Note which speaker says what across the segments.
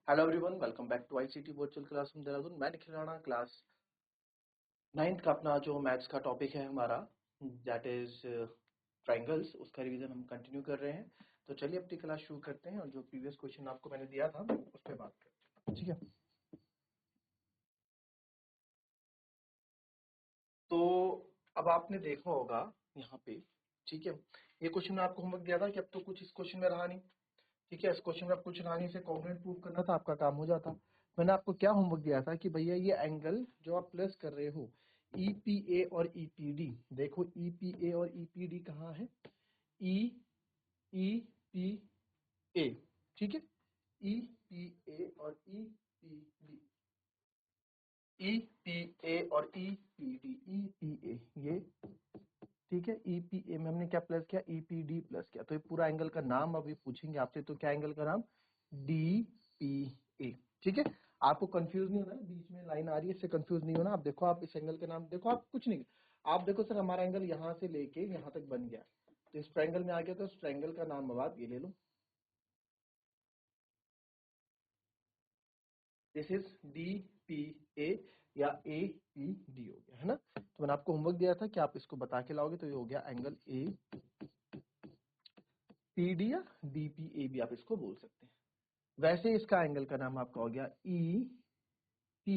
Speaker 1: Hello everyone, welcome back to ICT virtual classroom Dehradun. मैं Nikhil Rana, class 9th का अपना जो मैथ्स का टॉपिक है हमारा, दैट इज ट्रायंगल्स, उसका रिवीजन हम कंटिन्यू कर रहे हैं। तो चलिए अपनी क्लास शुरू करते हैं और जो प्रीवियस क्वेश्चन आपको मैंने दिया था उस पर बात करते हैं, ठीक है। तो अब आपने देखा होगा यहाँ पे, ठीक है, ये क्वेश्चन में आपको होमवर्क दिया था कि अब तो कुछ इस क्वेश्चन में रहा नहीं, ठीक है। इस क्वेश्चन में आप कुछ रहा नहीं, से कॉन्ग्रुएंट प्रूव करना था, आपका काम हो जाता। मैंने आपको क्या होमवर्क दिया था कि भैया ये एंगल जो आप प्लस कर रहे हो EPA और EPD, देखो EPA और EPD कहाँ है, EPA, ठीक है, EPA और EPD, EPA और EPD, EPA ये, ठीक है, EPA में हमने क्या प्लस किया, EPD प्लस किया, तो ये पूरा एंगल का नाम अभी पूछेंगे आपसे, तो क्या एंगल का नाम, DPA, ठीक है। आपको कंफ्यूज नहीं होना है, बीच में लाइन आ रही है इससे कंफ्यूज नहीं होना। आप देखो, आप इस एंगल का नाम देखो, आप कुछ नहीं, आप देखो सर हमारा एंगल यहाँ से लेके यहाँ तक बन गया, तो इस ट्रायंगल में आ गया, तो इस ट्रायंगल का नाम अब आप ये ले लो, दिस इज DPA या APD हो गया, है ना। तो मैंने आपको होमवर्क दिया था कि आप इसको बता के लाओगे, तो ये हो गया एंगल APD या DPA भी आप इसको बोल सकते हैं। वैसे इसका एंगल का नाम आपका हो गया EPB,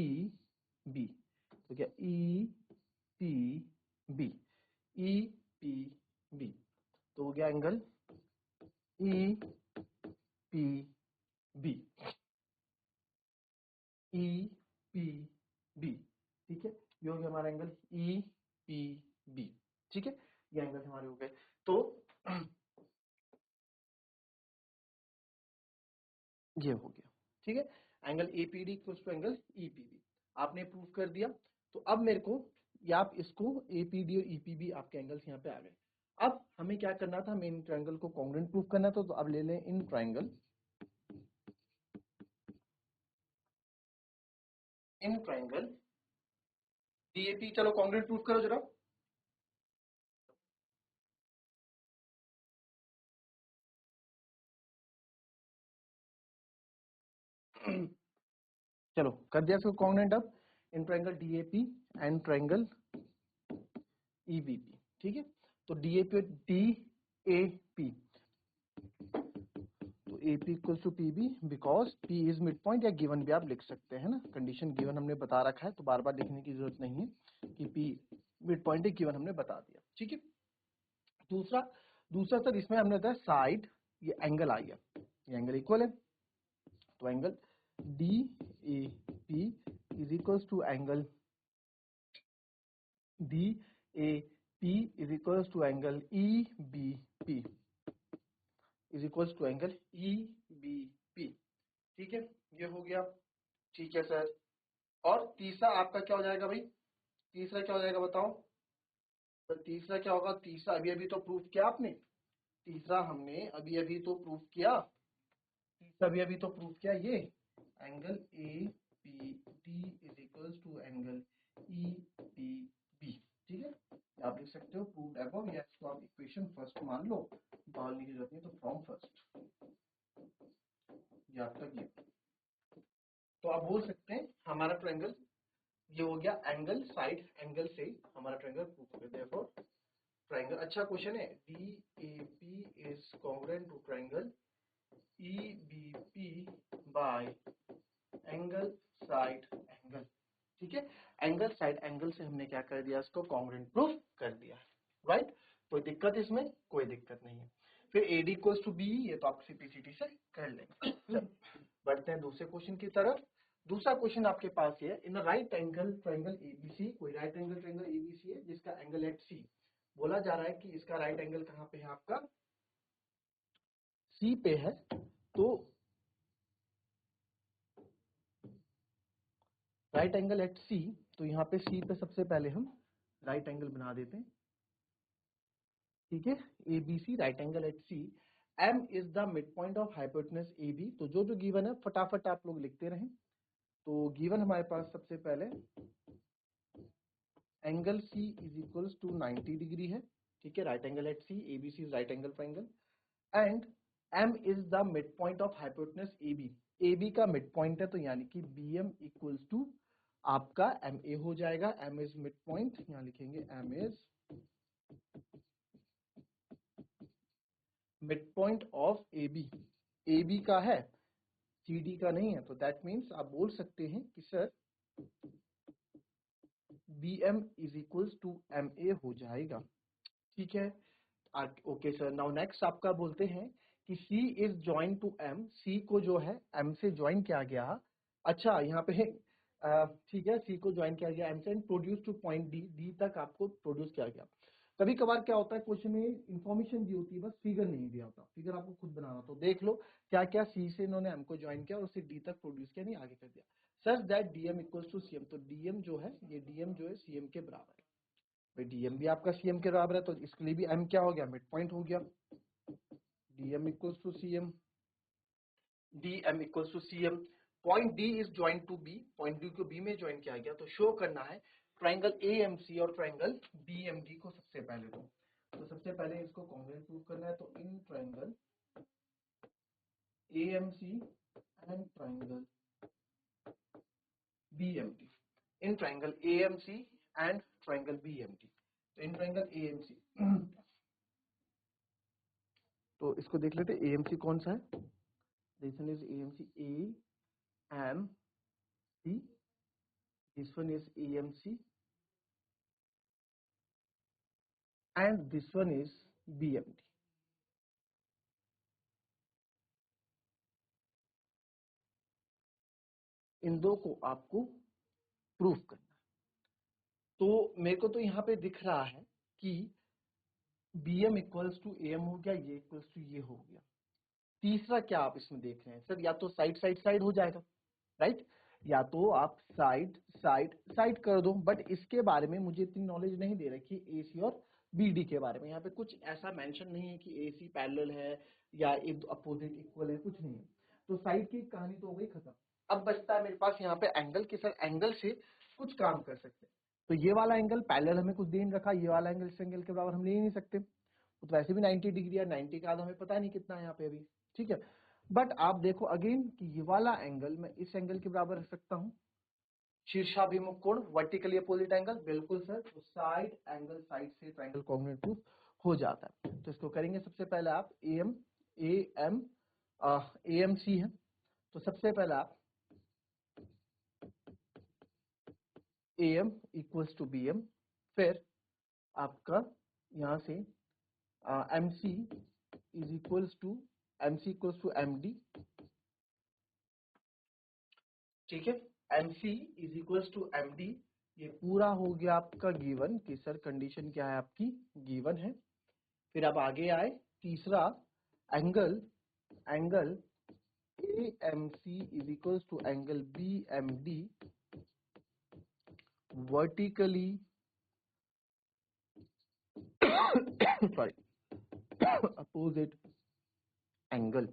Speaker 1: तो क्या EPB, EPB, तो हो गया एंगल EPB, EPB, ठीक है। ये हो गया हमारा एंगल EPB, ठीक है। ये एंगल हमारे हो गए। तो ये हो गया, ठीक है, angle APD equals to angle EPB, आपने प्रूव कर दिया। तो अब मेरे को, या आप इसको APD और EPB आपके एंगल्स यहाँ पे आ गए। अब हमें क्या करना था, हमें इन ट्रायंगल को कॉन्ग्रुएंट प्रूव करना था, तो अब ले लें इन ट्रायंगल DAP, चलो कॉन्ग्रुएंट प्रूव करो जरा। चलो कर दिया इसको कॉन्ग्रुएंट। अब इन triangle DAP and triangle EBP, ठीक है। तो DAP और DAP, तो AP equals to PB, because P is mid point, या गिवन भी आप लिख सकते हैं ना, कंडीशन गिवन हमने बता रखा है, तो बार बार लिखने की जरूरत नहीं है कि P मिड पॉइंट है, गिवन हमने बता दिया, ठीक है। दूसरा दूसरा सर इसमें हमने बताया साइड, ये एंगल आ गया, ये एंगल इक्वल है, तो angle DAP is equals to angle DAP is equals to angle EBP is equals to angle EBP, ठीक है। ये हो गया, ठीक है सर। और तीसरा आपका क्या हो जाएगा भाई, तीसरा क्या हो जाएगा बताओ। तो तीसरा क्या होगा, तीसरा अभी अभी तो प्रूफ किया आपने, तीसरा हमने अभी अभी तो प्रूफ किया, तीसरा अभी अभी तो प्रूफ किया, ये angle APD is equals to angle EPB, ठीक है। आप लिख सकते हो प्रूव्ड अबव, या इसको आप इक्वेशन फर्स्ट मान लो, डालने की जरूरत नहीं, तो फ्रॉम फर्स्ट, ये आपका ये, तो आप बोल सकते हैं हमारा ट्रायंगल ये हो गया एंगल, साइड एंगल से हमारा ट्रायंगल प्रूव हो गया। देयरफॉर ट्रायंगल, अच्छा क्वेश्चन है, DAP is congruent to triangle EBP by angle side angle, ठीक है। एंगल साइड एंगल से हमने क्या कर दिया, इसको कॉन्ग्रुएंट प्रूफ कर दिया, राइट। कोई दिक्कत इसमें, कोई दिक्कत नहीं है। फिर AD इक्वल्स टू B, ये तो आप CPCT से कर लेंगे। बढ़ते हैं दूसरे क्वेश्चन की तरफ। दूसरा क्वेश्चन आपके पास है, in right angle triangle ABC, कोई राइट एंगल ट्रायंगल ABC है जिसका एंगल एट C, बोला जा रहा है कि इसका राइट एंगल कहाँ पे है, आपका C पे है। तो राइट एंगल एट C, तो यहाँ पे C पे सबसे पहले हम राइट एंगल बना देते हैं, ठीक है। ABC right angle at C, M is the mid point of hypotenuse AB, तो जो जो गिवन है फटाफट आप लोग लिखते रहें। तो गिवन हमारे पास सबसे पहले angle C is equals to 90 degree है, ठीक है, right angle at C, ABC is right angle triangle, and M is the mid point of hypotenuse AB, A B का मिड पॉइंट है, तो यानी कि बी एम इक्वल्स टू आपका M A हो जाएगा। एम इज मिड पॉइंट, यहां लिखेंगे M is mid point of A B. A B का है, सी डी का नहीं है, तो दैट मीन्स आप बोल सकते हैं कि sir B M is equals to M A हो जाएगा। ठीक है, ओके सर। नाउ नेक्स्ट आपका बोलते हैं कि C is join to M, C को जो है M से ज्वाइन किया गया। अच्छा, यहाँ पे ठीक है, C को ज्वाइन किया गया M से, produce two point D, D तक आपको प्रोड्यूस किया गया। कभी कभार क्या होता है, क्वेश्चन में इंफॉर्मेशन दी होती है, बस फिगर नहीं दिया होता, फिगर आपको खुद बनाना। तो देख लो क्या क्या C से इन्होंने M को ज्वाइन किया और उसे D तक प्रोड्यूस किया, नहीं आगे कर दिया, such that DM equals to CM। तो DM जो है, ये DM जो है CM के बराबर है। भाई डीएम भी आपका सीएम के बराबर है, तो इसके लिए भी एम क्या हो गया, मिड पॉइंट हो गया। DM equals to CM, DM equals to CM. Point D is join to B, point D को बी में ज्वाइन किया गया। तो शो करना है ट्राइंगल एएमसी और ट्राइंगल बीएमडी को सबसे पहले। तो सबसे पहले इसको कॉन्ग्रुएंट प्रूव करना है। तो in triangle AMC and triangle BMD, in triangle AMC and triangle BMD. तो इन ट्राइंगल एएमसी तो इसको देख लेते, एएमसी कौन सा है। This one is AMC A M C, this one is AMC and this one is BMD. इन दो को आपको प्रूफ करना है। तो मेरे को तो यहाँ पे दिख रहा है कि bm इक्वल्स टू am हो गया, ये इक्वल्स टू ये हो गया। तीसरा क्या आप इसमें देख रहे हैं सर, या तो साइड साइड साइड हो जाएगा, राइट, या तो आप साइड साइड साइड कर दो। बट इसके बारे में मुझे इतनी नॉलेज नहीं दे रखी एसी और बीडी के बारे में। यहाँ पे कुछ ऐसा मेंशन नहीं है कि एसी पैरेलल है या अपोजिट इक्वल है, कुछ नहीं है। तो साइड की कहानी तो हो गई खत्म। अब बचता है मेरे पास यहाँ पे एंगल के, सर एंगल से कुछ काम कर सकते हैं। तो ये वाला एंगल पैरेलल हमें कुछ दे नहीं रखा, ये वाला एंगल इस एंगल के बराबर हम ले ही नहीं सकते, तो वैसे भी 90 डिग्री है, 90 का आधा हमें पता नहीं कितना है यहाँ पे अभी। ठीक है, बट आप देखो अगेन कि ये वाला एंगल मैं इस एंगल के बराबर रख सकता हूँ। शीर्षाभिमुख कोण, वर्टिकली अपोजिट एंगल, बिल्कुल सर। तो साइड एंगल साइड से ट्रायंगल कॉन्ग्रुएंट प्रूफ हो जाता है। तो इसको करेंगे सबसे पहले आप एम सी है, तो सबसे पहले आप M equals to B M, फिर आपका यहां से M C is equals to M D. ठीक है, M C is equals to M D. ये पूरा हो गया आपका गिवन कि सर कंडीशन क्या है आपकी, गिवन है। फिर आप आगे आए, तीसरा angle A M C is equals to angle B M D vertically sorry opposite angle.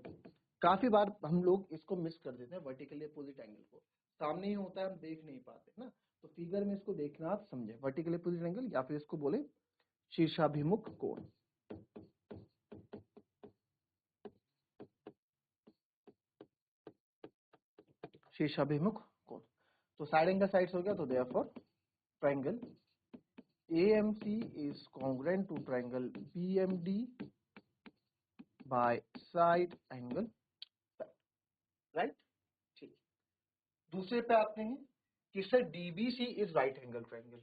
Speaker 1: काफी बार हम लोग इसको मिस कर देते हैं, वर्टिकली अपोजिट एंगल को सामने ही होता है, हम देख नहीं पाते ना। तो फिगर में इसको देखना आप समझे, वर्टिकली अपोजिट एंगल या फिर इसको बोले शीर्षाभिमुख कोण। शीर्षाभिमुख कोण, तो साइड एंगल साइड्स हो गया। तो therefore triangle AMC is congruent to triangle BMD by side angle, right? ठीक, दूसरे पे आते हैं कि sir DBC is right angle triangle।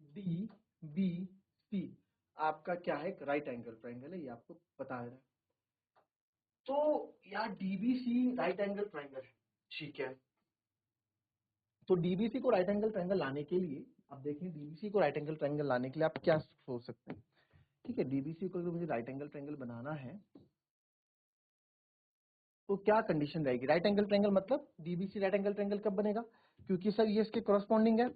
Speaker 1: DBC आपका क्या है, राइट एंगल ट्रायंगल है, ये आपको बता रहा है। तो यार DBC राइट एंगल ट्रायंगल है, ठीक है। तो DBC को राइट एंगल ट्रायंगल लाने के लिए आप देखें, DBC को राइट एंगल ट्रायंगल लाने के लिए आप क्या सोच सकते हैं। ठीक है, डीबीसी को अगर मुझे राइट एंगल ट्रायंगल बनाना है तो क्या कंडीशन रहेगी। राइट एंगल ट्रायंगल मतलब डीबीसी राइट एंगल ट्रायंगल कब बनेगा, क्योंकि सर ये इसके कॉरस्पॉन्डिंग है।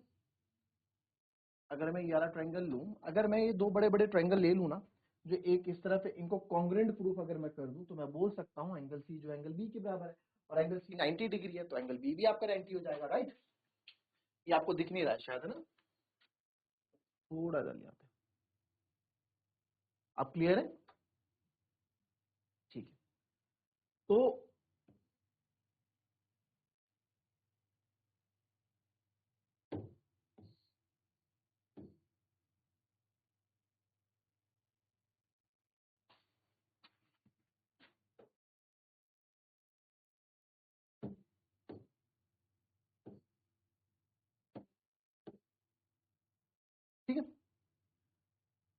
Speaker 1: अगर मैं ये वाला ट्रायंगल लूं, अगर मैं ये दो बड़े बड़े ट्रायंगल ले लूं ना, जो एक इस तरफ है, इनको कॉन्ग्रुएंट प्रूफ अगर मैं कर दूं तो मैं बोल सकता हूं एंगल सी जो एंगल बी के बराबर है, और एंगल सी 90 डिग्री है, तो एंगल बी भी आपका 90 हो जाएगा, राइट। ये आपको दिख नहीं रहा है शायद, है ना, थोड़ा जल्दी यहाँ पे। आप क्लियर है, ठीक है। तो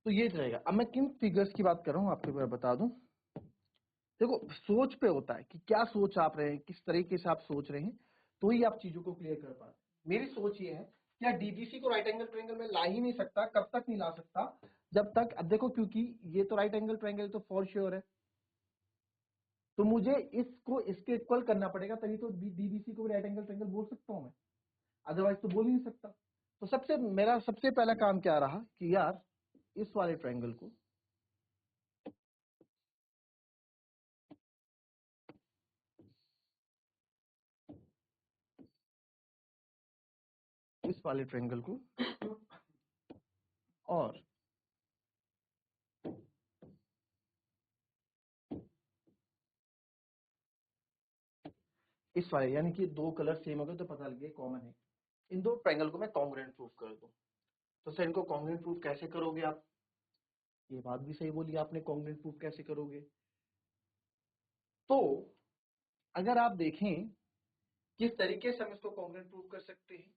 Speaker 1: तो ये रहेगा। अब मैं किन फिगर्स की बात कर रहा हूँ आपको मैं बता दूं। देखो सोच पे होता है कि क्या सोच आप रहे हैं, किस तरीके से आप सोच रहे हैं, तो ही आप चीजों को क्लियर कर पाते हैं। मेरी सोच ये है कि यार डीबीसी को राइट एंगल ट्रायंगल में ला ही नहीं सकता। कब तक नहीं ला सकता? जब तक, अब देखो क्योंकि ये तो राइट एंगल ट्रायंगल तो फॉर श्योर है, तो मुझे इसको इसके इक्वल करना पड़ेगा, तभी तो डीबीसी को राइट एंगल ट्रायंगल बोल सकता हूं मैं, अदरवाइज तो बोल ही नहीं सकता। तो मेरा सबसे पहला काम क्या रहा कि यार इस वाले ट्रायंगल को, इस वाले ट्रायंगल को और इस वाले, यानी कि दो कलर सेम हो गए तो पता लगे कॉमन है, इन दो ट्रायंगल को मैं कॉन्ग्रुएंट प्रूफ कर दूं। तो सर इनको कॉन्ग्रुएंट प्रूफ कैसे करोगे आप? ये बात भी सही बोली आपने, कॉन्ग्रुएंट प्रूफ कैसे करोगे? तो अगर आप देखें किस तरीके से हम इसको कॉन्ग्रुएंट प्रूफ कर सकते हैं,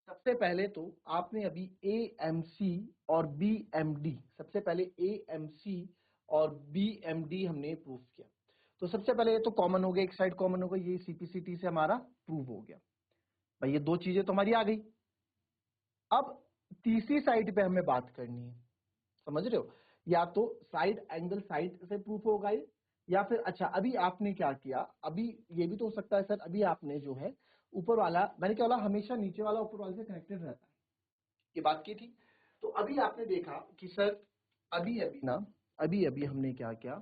Speaker 1: सबसे पहले तो आपने अभी AMC और BMD, सबसे पहले AMC और BMD हमने प्रूफ किया। तो सबसे पहले ये तो कॉमन हो गया, एक साइड कॉमन हो गई, ये CPCT से हमारा प्रूव हो गया भाई, ये दो चीजें तो हमारी आ गई। अब तीसरी साइड पे हमें बात करनी है, समझ रहे हो, या तो साइड एंगल साइड से प्रूफ होगा ये, या फिर अच्छा अभी आपने क्या किया, अभी ये भी तो हो सकता है सर, अभी आपने जो है ऊपर वाला, मैंने क्या बोला, हमेशा नीचे वाला ऊपर वाले से कनेक्टेड रहता है, ये बात की थी। तो अभी आपने देखा कि सर अभी अभी ना, अभी अभी हमने क्या किया,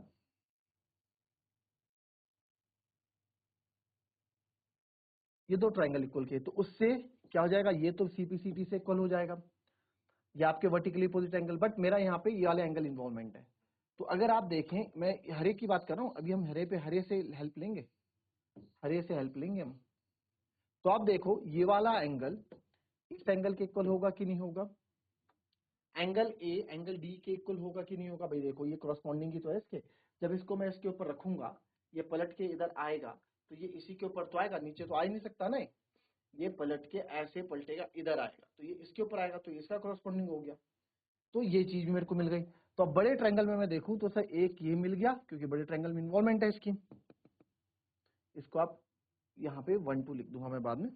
Speaker 1: ये दो ट्राइंगल इक्वल किए, तो उससे क्या हो जाएगा, ये तो CPCT से इक्वल हो जाएगा, ये आपके वर्टिकली अपोजिट एंगल, बट मेरा यहाँ पे ये वाला एंगल इन्वॉल्वमेंट है। तो अगर आप देखें, मैं हरे की बात कर रहा हूँ, अभी हम हरे पे हरे से हेल्प लेंगे, हरे से हेल्प लेंगे हम। तो आप देखो ये वाला एंगल इस एंगल के इक्वल होगा कि नहीं होगा, एंगल ए एंगल डी के इक्वल होगा कि नहीं होगा भाई, देखो ये करस्पॉन्डिंग की तो है इसके, जब इसको मैं इसके ऊपर रखूंगा, ये पलट के इधर आएगा, तो ये इसी के ऊपर तो आएगा, नीचे तो आ ही नहीं सकता ना, ये पलट के ऐसे पलटेगा इधर आएगा, तो ये इसके ऊपर आएगा, तो इसका करस्पॉन्डिंग हो गया। तो ये चीज भी मेरे को मिल गई। तो अब बड़े ट्रायंगल में मैं देखूं तो सर एक ये मिल गया, क्योंकि बड़े ट्रायंगल में इन्वॉल्वमेंट है इसकी, इसको आप यहाँ पे 1 2 लिख दूंगा मैं बाद में,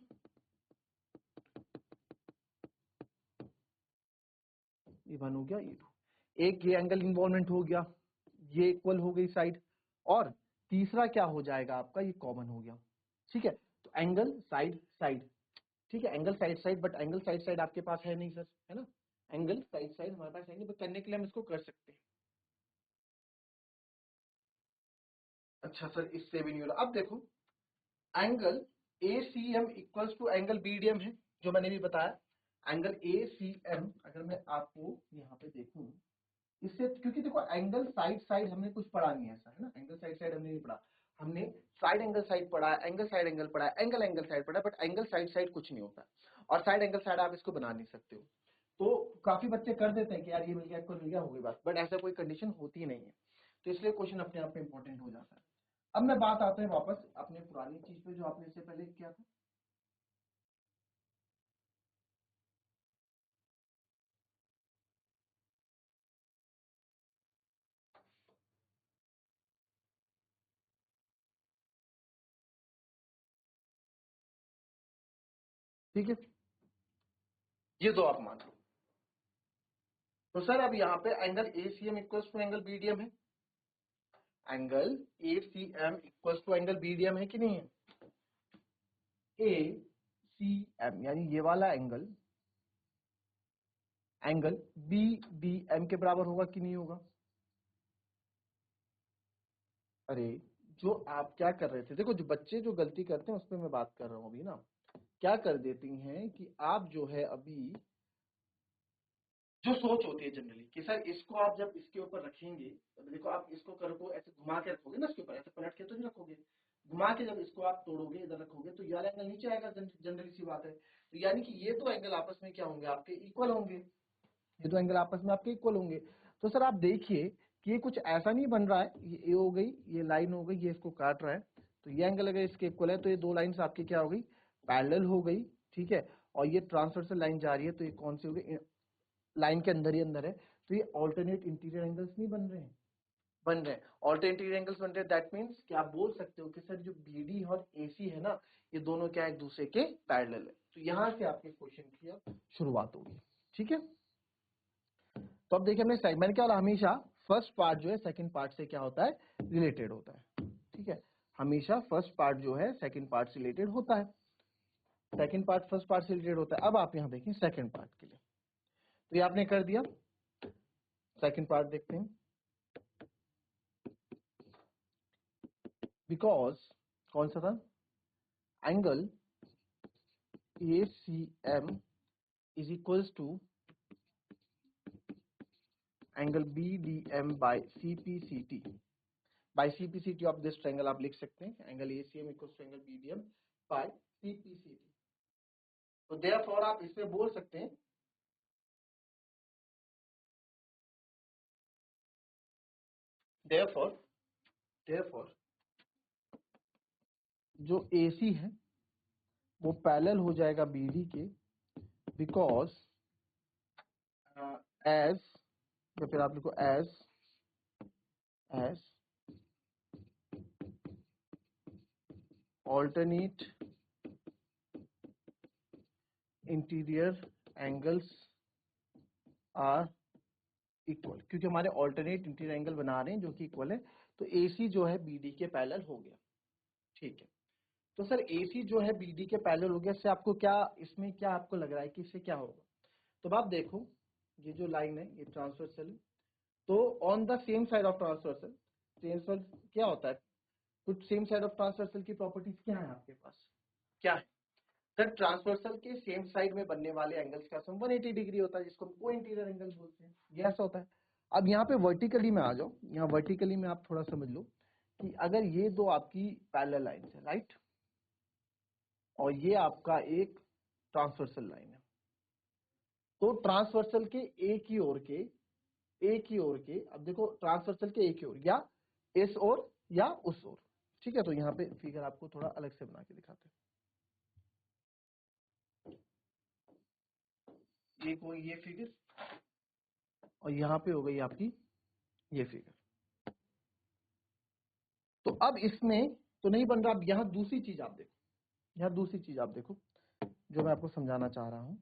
Speaker 1: ये 1 हो गया, ये 2, एक ये एंगल इन्वॉल्वमेंट हो गया, ये इक्वल हो गई साइड, और तीसरा क्या हो जाएगा आपका, ये कॉमन हो गया, ठीक है। तो एंगल साइड साइड, ठीक है, angle side side, but angle side side आपके पास है नहीं सर, है ना, एंगल साइड साइड हमारे पास है नहीं, बट करने के लिए हम इसको कर सकते हैं। अच्छा सर इससे भी नहीं हो रहा, अब देखो angle ACM equals to angle BDM है, जो मैंने भी बताया, एंगल ACM अगर मैं आपको यहाँ पे देखूं, इससे क्योंकि देखो एंगल साइड साइड हमने कुछ पढ़ा नहीं है ऐसा, है ना, एंगल साइड साइड हमने नहीं पढ़ा, हमने साइड एंगल साइड पढ़ा है, एंगल साइड एंगल पढ़ा है, एंगल एंगल साइड पढ़ा है, बट एंगल साइड साइड कुछ नहीं होता, और साइड एंगल साइड आप इसको बना नहीं सकते हो। तो काफी बच्चे कर देते हैं कि यार ये मिल गया, इक्वल मिल गया, हो गई बात, बट ऐसा कोई कंडीशन होती नहीं है, तो इसलिए क्वेश्चन अपने आप में इंपॉर्टेंट हो जाता है। अब मैं बात आते हैं वापस अपने पुरानी चीज पे जो आपने इससे पहले किया था, ठीक है, ये दो आप मान लो। तो सर अब यहाँ पे angle ACM equals to angle BDM है, angle ACM equals to angle BDM है कि नहीं है, ACM यानी ये वाला एंगल, एंगल BDM के बराबर होगा कि नहीं होगा। अरे जो आप क्या कर रहे थे, देखो जो बच्चे जो गलती करते हैं उस पर मैं बात कर रहा हूँ अभी ना, क्या कर देती हैं कि आप जो है अभी जो सोच होती है जनरली कि सर इसको आप जब इसके ऊपर रखेंगे, तो देखो आप इसको करो ऐसे घुमा के रखोगे ना, इसके ऊपर ऐसे पलट के तो नहीं रखोगे, घुमा के जब इसको आप तोड़ोगे इधर रखोगे, तो ये वाला एंगल नीचे आएगा, जनरली सी बात है, तो यानी कि ये तो एंगल आपस में क्या होंगे, आपके इक्वल होंगे, ये तो एंगल आपस में आपके इक्वल होंगे। तो सर आप देखिए कि ये कुछ ऐसा नहीं बन रहा है, ये ए हो गई, ये लाइन हो गई, ये इसको काट रहा है, तो ये एंगल अगर इसके इक्वल है तो ये दो लाइंस आपकी क्या हो गई, पैरेलल हो गई, ठीक है, और ये ट्रांसवर्सल लाइन जा रही है, तो ये कौन सी हो गई, लाइन के अंदर ही अंदर है, तो ये ऑल्टरनेट इंटीरियर एंगल्स नहीं बन रहे हैं, बन रहे हैं ऑल्टरनेट इंटीरियर एंगल्स बन रहे हैं। दैट मीन्स कि आप बोल सकते हो कि सर जो बीडी और एसी है ना, ये दोनों क्या एक दूसरे के पैरेलल है। तो यहाँ से आपके क्वेश्चन की अब शुरुआत होगी, ठीक है। तो अब देखिए हमने सेगमेंट क्या, हमेशा फर्स्ट पार्ट जो है सेकंड पार्ट से क्या होता है, रिलेटेड होता है, ठीक है। हमेशा फर्स्ट पार्ट जो है सेकंड पार्ट से रिलेटेड होता है, सेकंड पार्ट फर्स्ट पार्ट से रिलेटेड होता है। अब आप यहाँ देखें सेकंड पार्ट के लिए, तो ये आपने कर दिया। सेकंड पार्ट देखते हैं। बिकॉज कौन सा था, angle ACM is equals to angle BDM by CPCT। by CPCT of this triangle आप लिख सकते हैं, angle ACM equals to angle BDM by CPCT। तो देयरफॉर आप इसमें बोल सकते हैं, देयरफॉर जो AC है वो पैरेलल हो जाएगा BD के, बिकॉज एज, या फिर आप लिखो as alternate interior angles are equal, क्योंकि हमारे ऑल्टरनेट इंटीरियर एंगल बना रहे हैं जो कि इक्वल है, तो AC जो है BD के पैरेलल हो गया, ठीक है। तो सर AC जो है BD के पैरेलल हो गया, इससे आपको क्या, इसमें क्या आपको लग रहा है कि इससे क्या होगा। तो आप देखो ये जो लाइन है ये ट्रांसवर्सल है, तो on the same side of transversal, क्या होता है, कुछ सेम साइड ऑफ ट्रांसवर्सल की प्रॉपर्टीज क्या है आपके पास, क्या है सर, ट्रांसवर्सल के सेम साइड में बनने वाले एंगल्स का सम 180 डिग्री होता है, जिसको हम को इंटीरियर एंगल बोलते हैं, ये ऐसा होता है। अब यहाँ पे वर्टिकली में आ जाओ, यहाँ वर्टिकली में आप थोड़ा समझ लो कि अगर ये दो आपकी पैरेलल लाइंस है, राइट, और ये आपका एक ट्रांसवर्सल लाइन है, तो ट्रांसवर्सल के एक ही ओर के, अब देखो ट्रांसवर्सल के एक ही ओर, या इस ओर या उस ओर, ठीक है। तो यहाँ पे फिगर आपको थोड़ा अलग से बना के दिखाते हैं। ये कोई ये फिगर, और यहाँ पे हो गई आपकी ये फिगर। तो अब इसमें तो नहीं बन रहा। अब यहाँ दूसरी चीज आप देखो, यहाँ दूसरी चीज आप देखो जो मैं आपको समझाना चाह रहा हूं।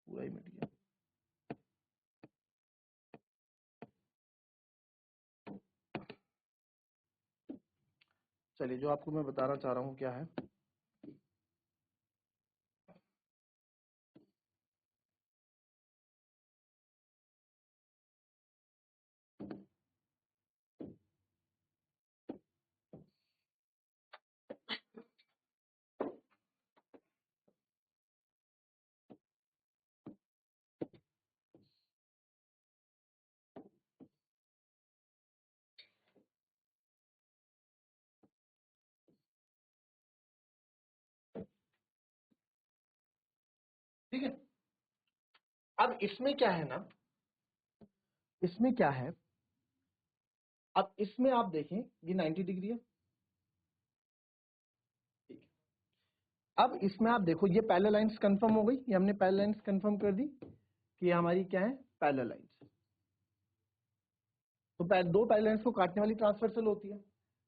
Speaker 1: पूरा ही मिट गया। चलिए जो आपको मैं बताना चाह रहा हूँ क्या है, ठीक है। अब इसमें क्या है ना, इसमें क्या है, अब इसमें आप देखें ये 90 डिग्री है, ठीक है। अब इसमें आप देखो ये पैरेलल लाइंस कंफर्म हो गई, ये हमने पैरेलल लाइंस कंफर्म कर दी कि ये हमारी क्या है, पैरेलल लाइंस। तो दो पैरेलल लाइंस को काटने वाली ट्रांसवर्सल होती है,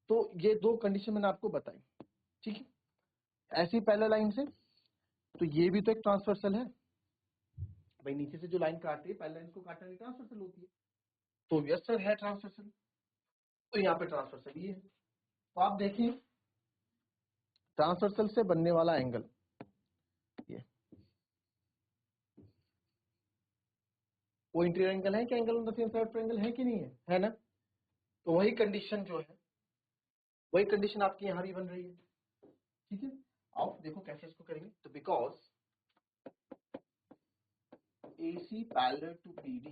Speaker 1: तो ये दो कंडीशन मैंने आपको बताई, ठीक है। ऐसी पैरेलल लाइन से, तो ये भी तो एक ट्रांसवर्सल है भाई, नीचे से जो लाइन काटती है पैरेलल लाइन को काटने वाली ट्रांसवर्सल होती है, तो यस सर है ट्रांसवर्सल। तो यहाँ पे ट्रांसवर्सल ये है। तो आप देखिए ट्रांसवर्सल से बनने वाला एंगल ये, वो इंटीरियर एंगल है क्या, angle on the same side triangle है कि नहीं है, है ना। तो वही कंडीशन जो है, वही कंडीशन आपकी यहाँ भी बन रही है, ठीक है। आप देखो कैसे इसको करेंगे। तो because AC parallel to BD,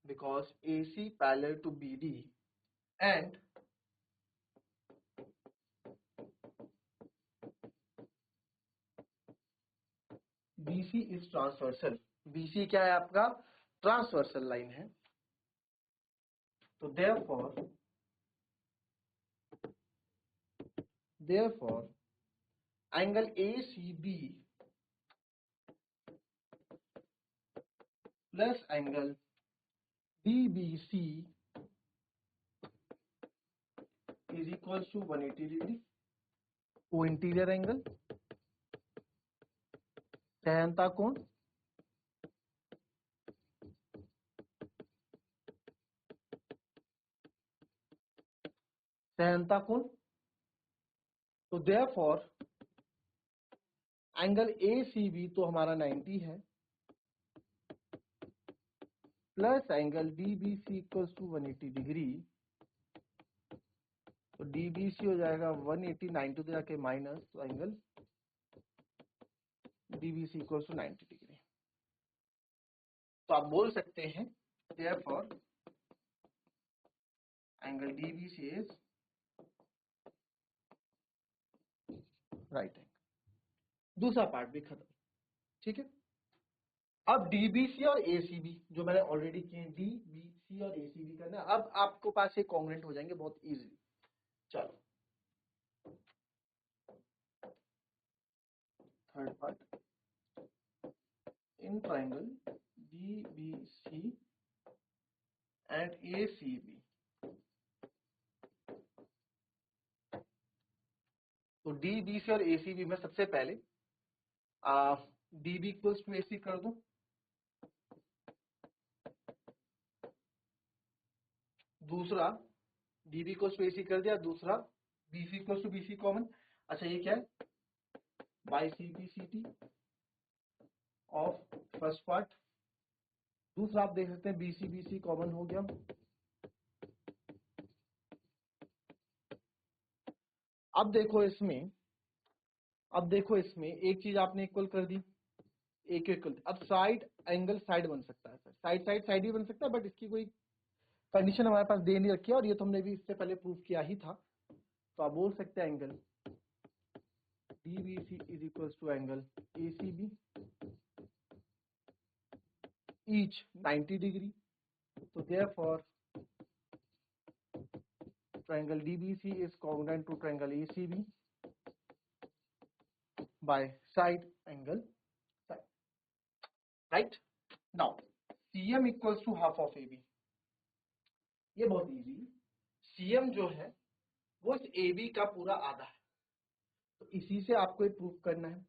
Speaker 1: because AC parallel to BD and BC is transversal। BC क्या है आपका, ट्रांसवर्सल लाइन है, तो therefore angle ACB plus angle DBC is equal to 180 degree. Co-interior angle, सहनता कोण, सहनता कोण, तो therefore एंगल ACB तो हमारा 90 है plus angle DBC equals to 180 degree, तो DBC हो जाएगा 180, 90 तो जाके माइनस, तो angle DBC equals to 90 degree. तो आप बोल सकते हैं therefore angle DBC is right angle. दूसरा पार्ट भी खत्म, ठीक है। अब DBC और ACB जो मैंने ऑलरेडी किए, DBC और ACB करना, अब आपको पास ये कॉन्ग्रुएंट हो जाएंगे बहुत इजीली। चलो third part, in triangle DBC and ACB, तो DBC और ACB में सबसे पहले DB इक्वल्स टू AC कर दूं, दूसरा DB इक्वल्स टू AC कर दिया, दूसरा BC equals to BC common. अच्छा ये क्या है, by CP of first part, दूसरा आप देख सकते हैं BC कॉमन हो गया। अब देखो इसमें एक चीज आपने इक्वल कर दी, एक इक्वल, अब साइड एंगल साइड बन सकता है सर, साइड ही बन सकता है, बट इसकी कोई कंडीशन हमारे पास दे नहीं रखी है, और ये तो हमने भी इससे पहले प्रूव किया ही था। तो आप बोल सकते हैं angle DBC is equal to angle ACB each 90 degree, तो therefore triangle DBC is congruent to triangle ACB by side angle side, right? Now CM equals to half of AB, ये बहुत इजी, CM जो है वो इस AB का पूरा आधा है, तो इसी से आपको ये प्रूव करना है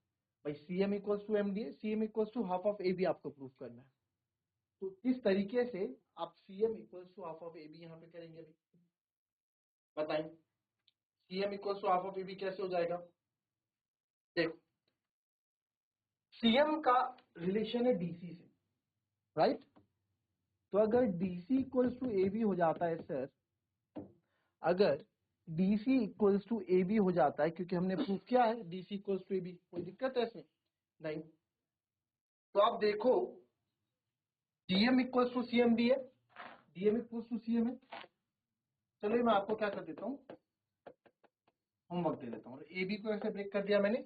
Speaker 1: भाई, CM equals to MDA, CM equals to half of AB आपको प्रूव करना है। तो इस तरीके से आप CM equals to half of AB यहाँ पे करेंगे, अभी बताएं CM equals to half of AB कैसे हो जाएगा। देखो CM का रिलेशन है DC से, राइट, तो अगर DC इक्वल्स टू AB हो जाता है सर, अगर DC इक्वल्स टू AB हो जाता है, क्योंकि हमने प्रूव किया है DC इक्वल्स टू AB, कोई दिक्कत है इसमें नहीं। तो आप देखो DM इक्वल्स टू CM भी है, DM इक्वल्स टू CM है। चलो मैं आपको क्या कर देता हूँ, होमवर्क दे देता हूँ। AB को ऐसे ब्रेक कर दिया मैंने,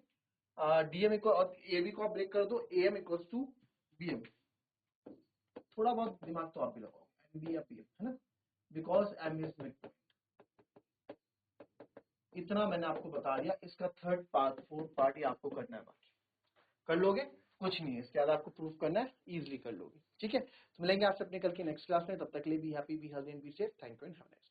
Speaker 1: DM इक्वल और AB को आप ब्रेक कर दो, AM इक्वल्स टू BM, थोड़ा बहुत दिमाग तो आप भी लगाओ, MB या PM है ना, because M is mid point. इतना मैंने आपको बता दिया, इसका थर्ड पार्ट फोर्थ पार्ट ही आपको करना है, बाकी कर लोगे, कुछ नहीं है इसके बाद आपको प्रूफ करना है, इजीली कर लोगे, ठीक है। तो मिलेंगे आपसे अपने कल की नेक्स्ट क्लास में, तब तक के लिए be happy, be healthy and be safe. Thank you and have a nice day.